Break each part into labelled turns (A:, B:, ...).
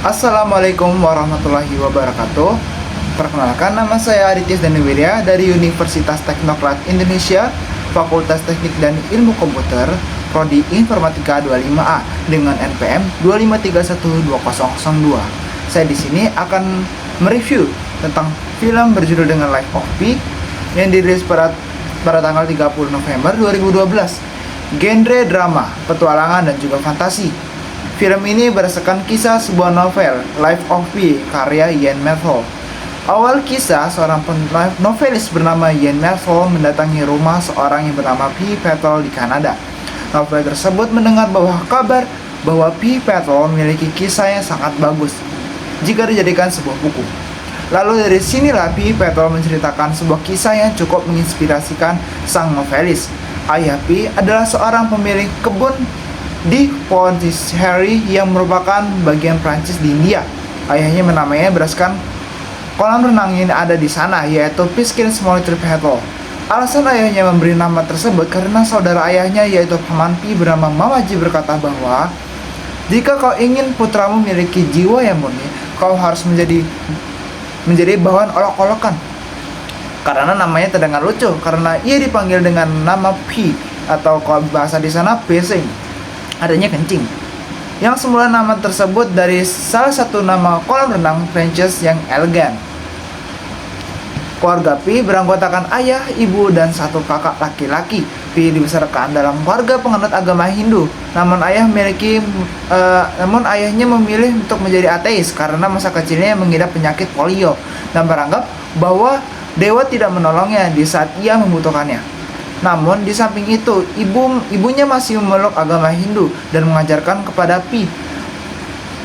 A: Assalamualaikum warahmatullahi wabarakatuh. Perkenalkan, nama saya Aritis Daniwirya dari Universitas Teknokrat Indonesia, Fakultas Teknik dan Ilmu Komputer, Prodi Informatika 25A dengan NPM 253120002. Saya di sini akan mereview tentang film berjudul dengan Life of Pi yang dirilis pada tanggal 30 November 2012. Genre drama, petualangan dan juga fantasi. Film ini berdasarkan kisah sebuah novel, Life of Pi, karya Ian Melville. Awal kisah, seorang novelis bernama Ian Melville mendatangi rumah seorang yang bernama P. Patel di Kanada. Novel tersebut mendengar kabar bahwa P. Patel memiliki kisah yang sangat bagus jika dijadikan sebuah buku. Lalu dari sinilah P. Patel menceritakan sebuah kisah yang cukup menginspirasikan sang novelis. Ayah P adalah seorang pemilik kebun di Pondicherry yang merupakan bagian Prancis di India. Ayahnya menamainya berdasarkan kolam renang yang ada di sana, yaitu Piscine Small Patel. Alasan ayahnya memberi nama tersebut karena saudara ayahnya, yaitu paman Pi bernama Mamaji, berkata bahwa jika kau ingin putramu memiliki jiwa yang murni, kau harus menjadi bawahan olok-olokan. Karena namanya terdengar lucu, karena ia dipanggil dengan nama Pi, atau kalau bahasa di sana pissing, adanya kencing. Yang semula nama tersebut dari salah satu nama kolam renang Prancis yang elegan. Keluarga Pi beranggotakan ayah, ibu, dan satu kakak laki-laki. Pi dibesarkan dalam keluarga penganut agama Hindu. Namun ayahnya memilih untuk menjadi ateis karena masa kecilnya mengidap penyakit polio dan beranggap bahwa dewa tidak menolongnya di saat ia membutuhkannya. Namun di samping itu, ibunya masih memeluk agama Hindu dan mengajarkan kepada Pi.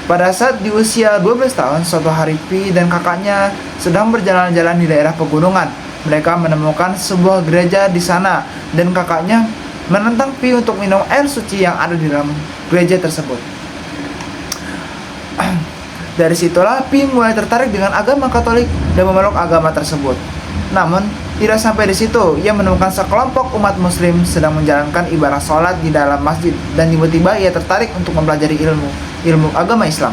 A: Pada saat di usia 12 tahun, suatu hari Pi dan kakaknya sedang berjalan-jalan di daerah pegunungan. Mereka menemukan sebuah gereja di sana dan kakaknya menentang Pi untuk minum air suci yang ada di dalam gereja tersebut. Dari situlah Pi mulai tertarik dengan agama Katolik dan memeluk agama tersebut. Namun, tidak sampai di situ, ia menemukan sekelompok umat muslim sedang menjalankan ibadah sholat di dalam masjid dan tiba-tiba ia tertarik untuk mempelajari ilmu agama Islam.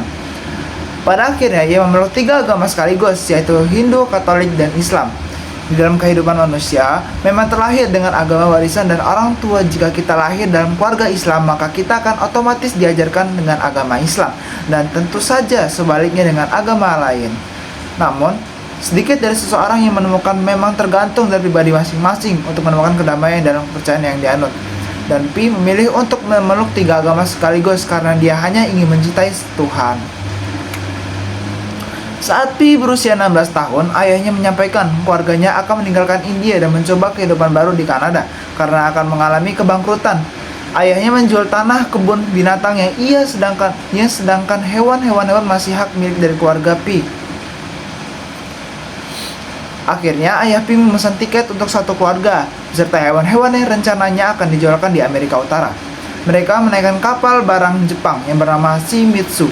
A: Pada akhirnya, ia memeluk 3 agama sekaligus, yaitu Hindu, Katolik, dan Islam. Di dalam kehidupan manusia, memang terlahir dengan agama warisan dan orang tua. Jika kita lahir dalam keluarga Islam, maka kita akan otomatis diajarkan dengan agama Islam, dan tentu saja sebaliknya dengan agama lain. Namun, sedikit dari seseorang yang menemukan memang tergantung dari pribadi masing-masing untuk menemukan kedamaian dalam kepercayaan yang dianut. Dan Pi memilih untuk memeluk 3 agama sekaligus karena dia hanya ingin mencintai Tuhan. Saat Pi berusia 16 tahun, ayahnya menyampaikan keluarganya akan meninggalkan India dan mencoba kehidupan baru di Kanada karena akan mengalami kebangkrutan. Ayahnya menjual tanah kebun binatang yang sedangkan hewan-hewan masih hak milik dari keluarga Pi. Akhirnya ayah Pi memesan tiket untuk satu keluarga beserta hewan-hewan yang rencananya akan dijualkan di Amerika Utara. Mereka menaikkan kapal barang Jepang yang bernama Shimizu.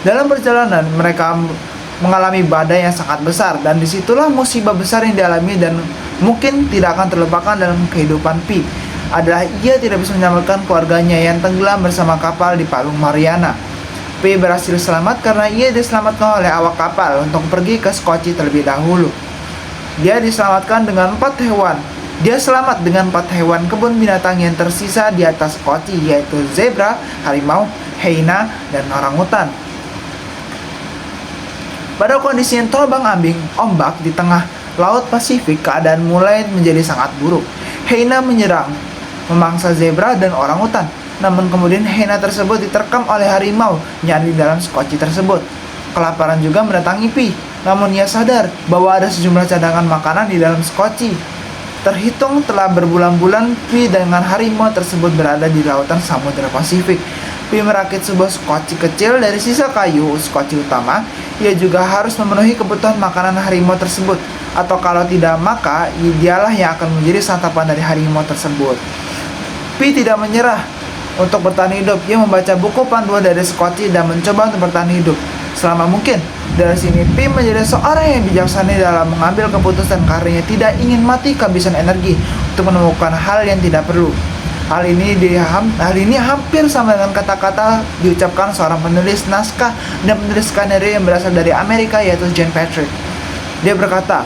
A: Dalam perjalanan mereka mengalami badai yang sangat besar dan disitulah musibah besar yang dialami dan mungkin tidak akan terlupakan dalam kehidupan Pi adalah ia tidak bisa menyelamatkan keluarganya yang tenggelam bersama kapal di Palung Mariana. P berhasil selamat karena ia diselamatkan oleh awak kapal untuk pergi ke Skocie terlebih dahulu. Dia selamat dengan 4 hewan kebun binatang yang tersisa di atas Skocie, yaitu zebra, harimau, hyena, dan orangutan. Pada kondisi yang terombang-ambing ombak di tengah Laut Pasifik, keadaan mulai menjadi sangat buruk. Hyena menyerang, memangsa zebra dan orangutan. Namun kemudian hyena tersebut diterkam oleh harimau yang ada di dalam Skocie tersebut. Kelaparan juga mendatangi Pi, namun ia sadar bahwa ada sejumlah cadangan makanan di dalam Skocie. Terhitung telah berbulan-bulan Pi dengan harimau tersebut berada di lautan Samudra Pasifik. Pi merakit sebuah Skocie kecil dari sisa kayu Skocie utama. Ia juga harus memenuhi kebutuhan makanan harimau tersebut, atau kalau tidak maka dialah yang akan menjadi santapan dari harimau tersebut. Pi tidak menyerah. Untuk bertahan hidup, ia membaca buku panduan dari Skocie dan mencoba untuk bertahan hidup selama mungkin. Dari sini, Pi menjadi seorang yang bijaksana dalam mengambil keputusan karena ia tidak ingin mati kehabisan energi untuk menemukan hal yang tidak perlu. Hal ini hampir sama dengan kata-kata diucapkan seorang penulis naskah dan penulis skenario yang berasal dari Amerika, yaitu Jan Patrick. Dia berkata,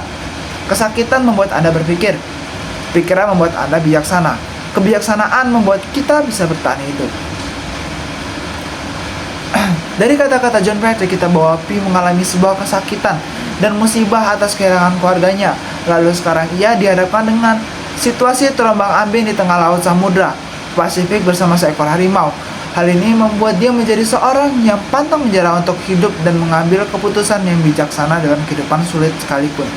A: kesakitan membuat Anda berpikir, pikiran membuat Anda bijaksana, kebijaksanaan membuat kita bisa bertahan hidup. Dari kata-kata John Patrick kita bahwa Pi mengalami sebuah kesakitan dan musibah atas kehilangan keluarganya. Lalu sekarang ia dihadapkan dengan situasi terombang-ambing di tengah laut Samudra Pasifik bersama seekor harimau. Hal ini membuat dia menjadi seorang yang pantang menyerah untuk hidup dan mengambil keputusan yang bijaksana dalam kehidupan sulit sekalipun.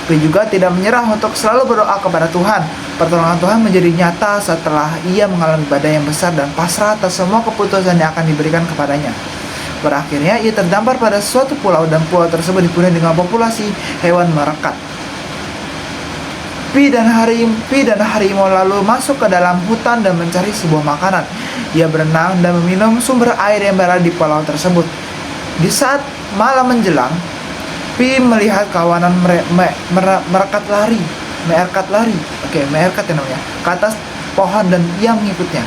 A: Pi juga tidak menyerah untuk selalu berdoa kepada Tuhan. Pertolongan Tuhan menjadi nyata setelah ia mengalami badai yang besar dan pasrah atas semua keputusan yang akan diberikan kepadanya. Pada akhirnya ia terdampar pada suatu pulau dan pulau tersebut dipenuhi dengan populasi hewan merekat. Pi dan harimau lalu masuk ke dalam hutan dan mencari sebuah makanan. Ia berenang dan meminum sumber air yang berada di pulau tersebut. Di saat malam menjelang, Pi melihat kawanan meerkat lari ke atas pohon dan ia mengikutnya.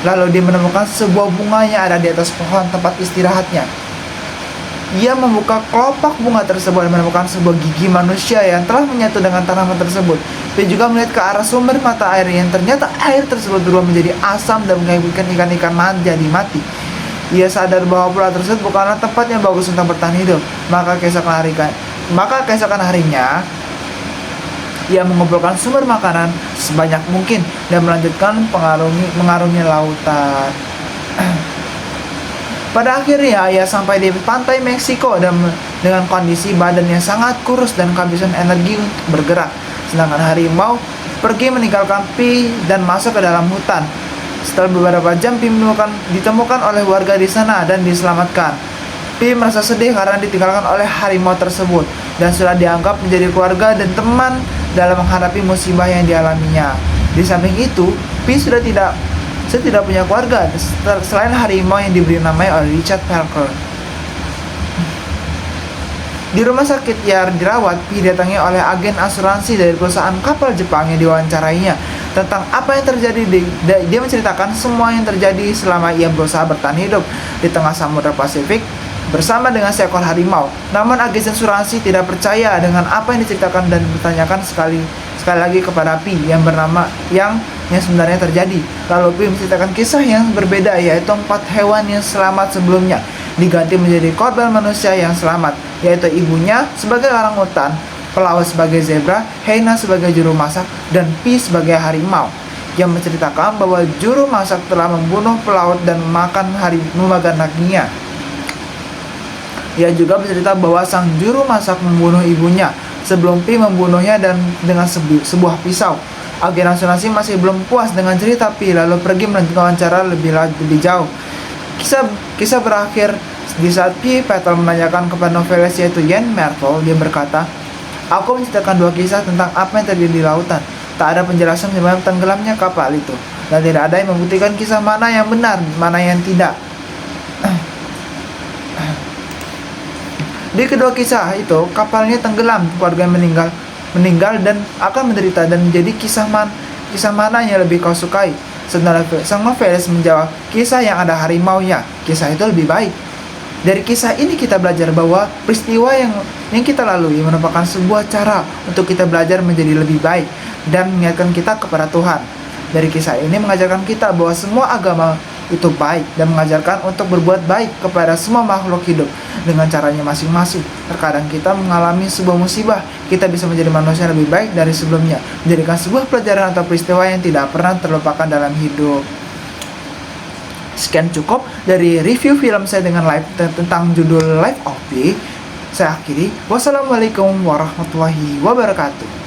A: Lalu dia menemukan sebuah bunga yang ada di atas pohon tempat istirahatnya. Ia membuka kelopak bunga tersebut dan menemukan sebuah gigi manusia yang telah menyatu dengan tanaman tersebut. Dia juga melihat ke arah sumber mata air yang ternyata air tersebut berubah menjadi asam dan mengakibatkan ikan-ikan jadi mati. Ia sadar bahwa pulau tersebut bukanlah tempat yang bagus untuk bertahan hidup. Maka keesokan harinya, ia mengumpulkan sumber makanan sebanyak mungkin dan melanjutkan mengarungi lautan. Pada akhirnya ia sampai di pantai Meksiko dan dengan kondisi badan yang sangat kurus dan kehabisan energi untuk bergerak. Sedangkan harimau pergi meninggalkan Pi dan masuk ke dalam hutan. Setelah beberapa jam, Pi ditemukan oleh warga di sana dan diselamatkan. Pi merasa sedih karena ditinggalkan oleh harimau tersebut dan sudah dianggap menjadi keluarga dan teman dalam menghadapi musibah yang dialaminya. Di samping itu, Pi tidak punya keluarga selain harimau yang diberi nama oleh Richard Parker. Di rumah sakit ia dirawat, Pi didatangi oleh agen asuransi dari perusahaan kapal Jepang yang diwawancarainya tentang apa yang terjadi. Dia menceritakan semua yang terjadi selama ia berusaha bertahan hidup di tengah Samudra Pasifik bersama dengan seekor harimau. Namun agen asuransi tidak percaya dengan apa yang diceritakan dan bertanyakan sekali lagi kepada Pi yang sebenarnya terjadi. Lalu Pi menceritakan kisah yang berbeda, yaitu 4 hewan yang selamat sebelumnya diganti menjadi korban manusia yang selamat, yaitu ibunya sebagai orangutan, pelaut sebagai zebra, hyena sebagai juru masak, dan Pi sebagai harimau. Yang menceritakan bahwa juru masak telah membunuh pelaut dan memakan dagingnya. Ia juga bercerita bahwa sang juru masak membunuh ibunya sebelum Pi membunuhnya dan dengan sebuah pisau. Agen asuransi masih belum puas dengan cerita Pi, lalu pergi melanjutkan wawancara lebih jauh. Kisah berakhir di saat Pi Patel menanyakan kepada novelis yaitu Jan Merkel. Dia berkata, "Aku menceritakan 2 kisah tentang apa yang terjadi di lautan. Tak ada penjelasan sebab tenggelamnya kapal itu, dan tidak ada yang membuktikan kisah mana yang benar, mana yang tidak." Di kedua kisah itu, kapalnya tenggelam, keluarga meninggal dan akan menderita, dan menjadi kisah mana yang lebih kau sukai? Sang novelis menjawab, kisah yang ada harimaunya. Kisah itu lebih baik. Dari kisah ini kita belajar bahwa peristiwa yang kita lalui merupakan sebuah cara untuk kita belajar menjadi lebih baik dan mengingatkan kita kepada Tuhan. Dari kisah ini mengajarkan kita bahwa semua agama itu baik dan mengajarkan untuk berbuat baik kepada semua makhluk hidup dengan caranya masing-masing. Terkadang kita mengalami sebuah musibah, kita bisa menjadi manusia yang lebih baik dari sebelumnya, menjadikan sebuah pelajaran atau peristiwa yang tidak pernah terlupakan dalam hidup. Sekian cukup dari review film saya dengan tentang judul Life of Pi. Saya akhiri. Wassalamualaikum warahmatullahi wabarakatuh.